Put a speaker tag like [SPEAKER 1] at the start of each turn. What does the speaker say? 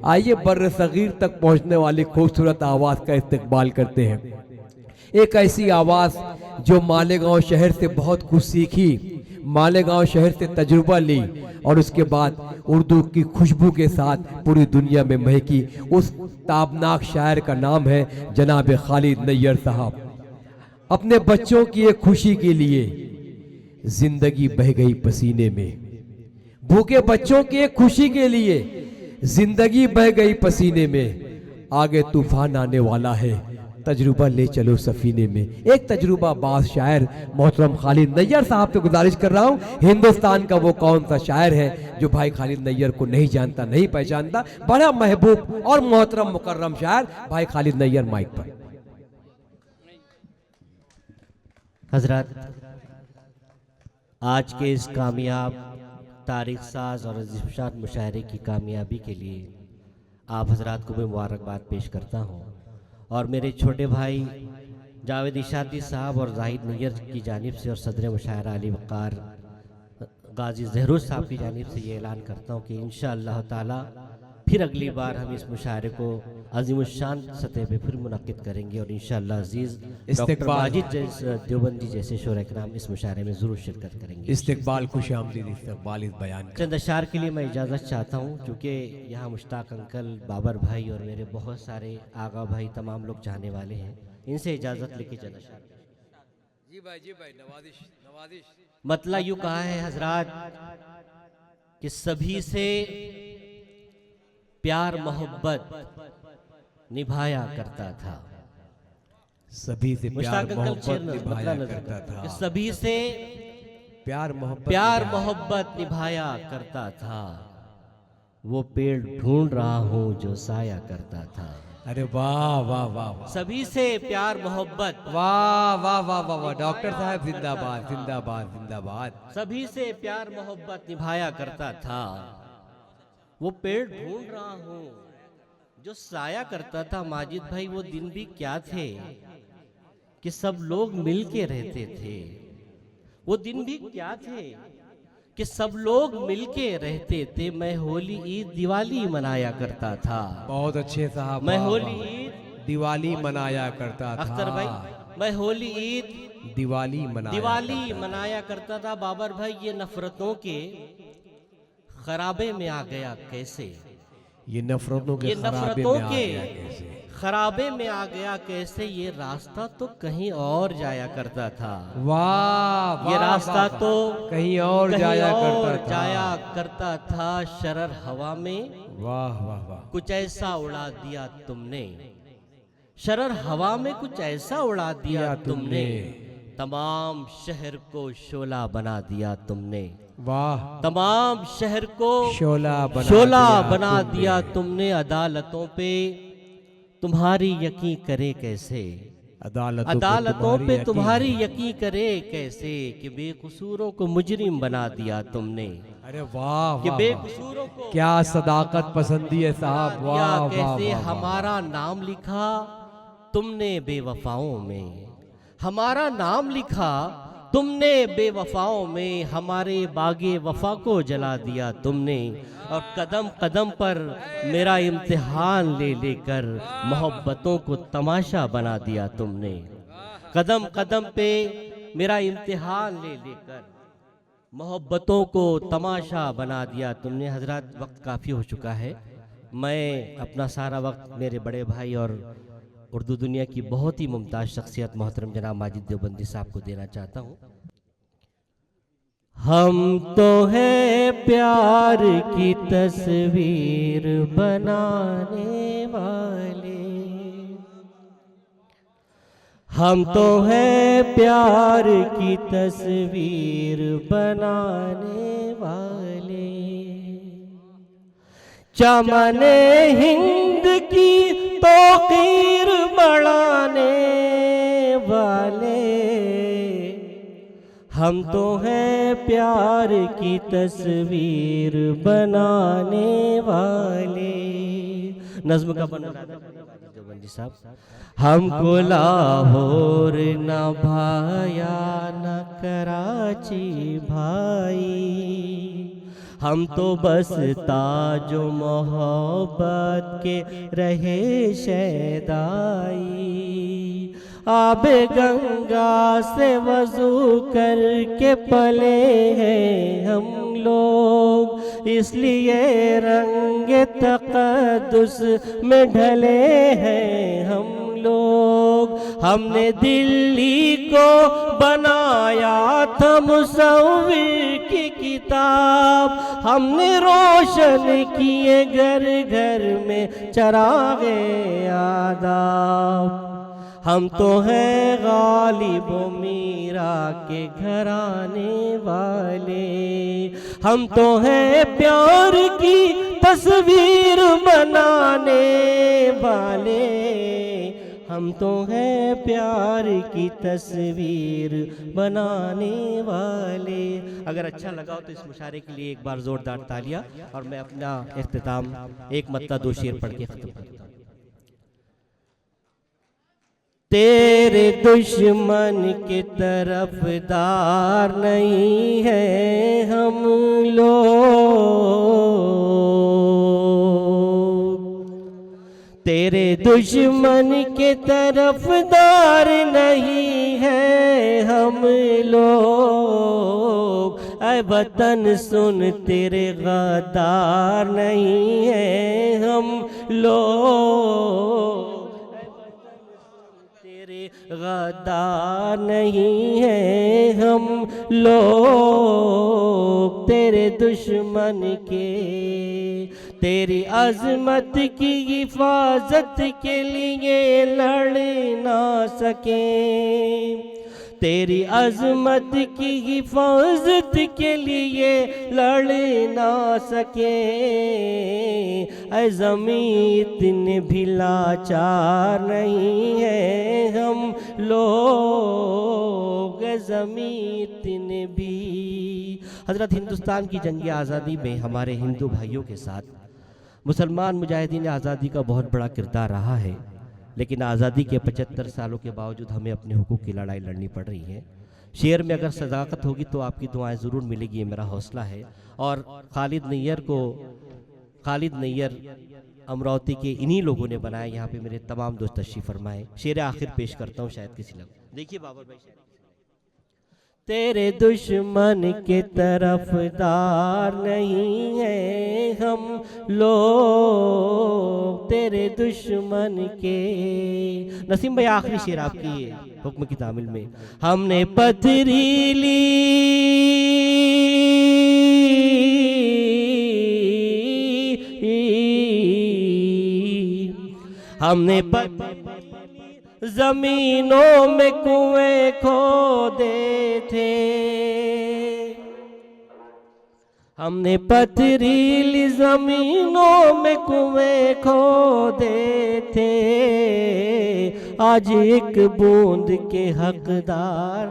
[SPEAKER 1] आइए बर्र सगीर तक पहुंचने वाली खूबसूरत आवाज़ का इस्तकबाल करते हैं। एक ऐसी आवाज़ जो मालेगांव शहर से बहुत कुछ सीखी, मालेगांव शहर से तजुर्बा ली और उसके बाद उर्दू की खुशबू के साथ पूरी दुनिया में महकी। उस ताबनाक शायर का नाम है जनाब खालिद नैयर साहब। अपने बच्चों की एक खुशी के लिए जिंदगी बह गई पसीने में, भूखे बच्चों की एक खुशी के लिए जिंदगी बह गई पसीने में। आगे तूफान आने वाला है, तजुर्बा ले चलो सफीने में। एक तजुर्बा बाज शायर मोहतरम खालिद नैयर साहब से गुजारिश कर रहा हूँ, हिंदुस्तान का वो कौन सा शायर है जो भाई खालिद नैयर को नहीं जानता, नहीं पहचानता। बड़ा महबूब और मोहतरम मुकर्रम शायर भाई खालिद नैयर, माइक पर।
[SPEAKER 2] हजरत, आज के इस कामयाब तारीख साज और अजीबशान मुशायरे की कामयाबी के लिए आप हजरात को मैं मुबारकबाद पेश करता हूँ और मेरे छोटे भाई जावेद इशाती साहब और जाहिद नैयर की जानिब से और सदर मुशायरा अली वक़ार गाजी ज़हरूर साहब की जानिब से ये ऐलान करता हूँ कि इंशाअल्लाह ताला फिर अगली बार हम इस मुशायरे को अज़ीमुश्शान सतह पे फिर मुनक़िद करेंगे और इंशाअल्लाह अजीज़ डॉक्टर माजिद देवबंदी जैसे शोरा इकराम इस मुशायरे में ज़रूर शिरकत करेंगे।
[SPEAKER 1] इस्तकबाल, खुशामदीद इस्तकबाल। इस बयान
[SPEAKER 2] चंद अशार के लिए मैं इजाज़त चाहता हूँ, चूँकि यहाँ मुश्ताक अंकल, बाबर भाई और मेरे बहुत सारे आगा भाई तमाम लोग चाहने वाले हैं, इनसे इजाज़त लेके चंद अशार।
[SPEAKER 1] जी भाई, जी भाई, नवाजिश नवाजिश।
[SPEAKER 2] मतलब यूँ कहा है हजरात कि सभी से प्यार मोहब्बत निभाया करता था,
[SPEAKER 1] सभी से प्यार मोहब्बत निभाया करता था,
[SPEAKER 2] सभी से
[SPEAKER 1] प्यार
[SPEAKER 2] मोहब्बत निभाया करता था। वो पेड़ ढूंढ रहा हूँ जो साया करता था।
[SPEAKER 1] अरे वाह वाह वाह वाह,
[SPEAKER 2] सभी से प्यार मोहब्बत,
[SPEAKER 1] वाह वाह वाह वाह वाह, डॉक्टर साहब जिंदाबाद जिंदाबाद जिंदाबाद।
[SPEAKER 2] सभी से प्यार मोहब्बत निभाया करता था। वो पेड़ ढूंढ रहा हूँ जो साया करता था। माजिद भाई, वो दिन भी क्या थे कि सब लोग मिल के रहते थे। वो दिन भी क्या थे कि सब लोग मिल के रहते थे। मैं होली ईद दिवाली मनाया करता था।
[SPEAKER 1] बहुत अच्छे साहब।
[SPEAKER 2] मैं होली ईद
[SPEAKER 1] दिवाली मनाया करता था।
[SPEAKER 2] अख्तर भाई, मैं होली ईद
[SPEAKER 1] दिवाली
[SPEAKER 2] मनाया करता था। बाबर भाई, ये नफरतों के खराबे में आ गया कैसे,
[SPEAKER 1] ये नफरतों के
[SPEAKER 2] खराबे में आ गया कैसे। ये रास्ता तो कहीं और जाया करता था।
[SPEAKER 1] वाह,
[SPEAKER 2] ये रास्ता तो
[SPEAKER 1] कहीं और जाया
[SPEAKER 2] करता था। शरर हवा में,
[SPEAKER 1] वाह वाह वाह,
[SPEAKER 2] कुछ ऐसा उड़ा दिया तुमने। शरर हवा में कुछ ऐसा उड़ा दिया तुमने। तमाम शहर को शोला बना दिया तुमने।
[SPEAKER 1] वाह,
[SPEAKER 2] तमाम शहर को
[SPEAKER 1] शोला
[SPEAKER 2] बना दिया तुमने। अदालतों पे तुम्हारी यकीन करे कैसे, अदालतों पे तुम्हारी यकीन करे कैसे कि बेकसूरों को मुजरिम बना दिया तुमने।
[SPEAKER 1] अरे वाह,
[SPEAKER 2] कि बेकसूरों को
[SPEAKER 1] क्या सदाकत पसंदी है साहब। वाह
[SPEAKER 2] कैसे हमारा नाम लिखा तुमने बेवफाओं में। हमारा नाम लिखा तुमने बेवफाओं में। हमारे बागे वफा को जला दिया तुमने। और कदम कदम पर मेरा इम्तिहान ले लेकर मोहब्बतों को तमाशा बना दिया तुमने। कदम कदम पे मेरा इम्तिहान ले लेकर मोहब्बतों को तमाशा बना दिया तुमने। हजरत, वक्त काफ़ी हो चुका है। मैं अपना सारा वक्त मेरे बड़े भाई और उर्दू दुनिया की बहुत ही मुमताज़ शख्सियत मोहतरम जनाब माजिद देवबंदी साहब को देना चाहता हूँ। हम तो है प्यार की तस्वीर बनाने वाले, हम तो है प्यार की तस्वीर बनाने वाले। चमने हिंद की तौकीर बढ़ाने वाले। हम तो हैं प्यार की तस्वीर बनाने वाले। नज़्म का बना देवबंदी साहब। हमको लाहौर न भाया न कराची भाई। हम तो बस ताजो मोहब्बत के रहे शैदाई। आबे गंगा से वजू करके पले हैं हम लोग, इसलिए रंग तक़द्दुस में ढले हैं हम लोग। हमने दिल्ली को बनाया था मुसव्विर की किताब, हमने रोशन किए घर घर में चरागे आदाब। हम तो हैं गालिब व मीरा के घराने वाले, हम तो हैं प्यार की तस्वीर बनाने वाले, हम तो हैं प्यार की तस्वीर बनाने वाले। अगर अच्छा लगा हो तो इस मुशारे के लिए एक बार जोरदार तालियां, और मैं अपना इख्तिताम एक मत्ता दो शेर पढ़ के खत्म करता हूं। तेरे दुश्मन के तरफदार नहीं है हम लोग, तेरे दुश्मन के तरफदार नहीं है हम लोग। ऐ वतन सुन तेरे गद्दार नहीं है हम लोग, गद्दार नहीं है हम लोग। तेरे दुश्मन के तेरी अजमत की हिफाजत के लिए लड़ ना सके, तेरी अजमत की हिफाजत के लिए लड़ ना सके। ऐ ज़मीं इतने भी लाचार नहीं है हम लोग, ज़मीं इतने भी। हज़रत हिंदुस्तान की जंग आज़ादी में हमारे हिंदू भाइयों के साथ मुसलमान मुजाहिदीन आज़ादी का बहुत बड़ा किरदार रहा है, लेकिन आज़ादी के 75 सालों के बावजूद हमें अपने हुकूक की लड़ाई लड़नी पड़ रही है। शेर में अगर सदाकत होगी तो आपकी दुआएं ज़रूर मिलेगी, ये मेरा हौसला है। और खालिद नैयर अमरावती के इन्हीं लोगों ने बनाया। यहाँ पे मेरे तमाम दोस्त तशरीफ़ फरमाए। शेर आखिर पेश करता हूँ, शायद किसी लग। देखिए बाबर भाई, शेर तेरे दुश्मन के तरफदार नहीं है हम लोग, तेरे दुश्मन के। नसीम भाई आखिरी शेर आपकी हुक्म की तामिल में। हमने पथरीली हमने जमीनों में कुएं खोदे थे, हमने पथरीली जमीनों में कुएं खोदे थे। आज एक बूंद के हकदार